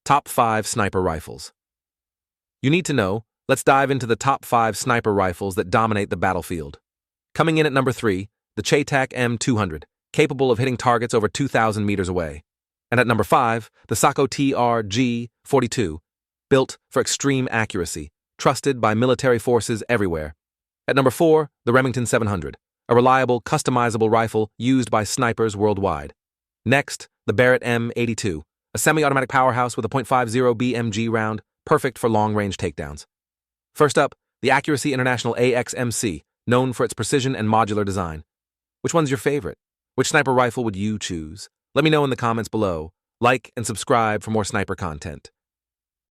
Top 5 Sniper Rifles. You need to know, let's dive into the top 5 sniper rifles that dominate the battlefield. Coming in at number 3, the Sako M200, capable of hitting targets over 2,000 meters away. And at number 5, the Sako TRG-42, built for extreme accuracy, trusted by military forces everywhere. At number 4, the Remington 700, a reliable, customizable rifle used by snipers worldwide. Next, the Barrett M82, a semi-automatic powerhouse with a .50 BMG round, perfect for long-range takedowns. First up, the Accuracy International AXMC, known for its precision and modular design. Which one's your favorite? Which sniper rifle would you choose? Let me know in the comments below. Like and subscribe for more sniper content.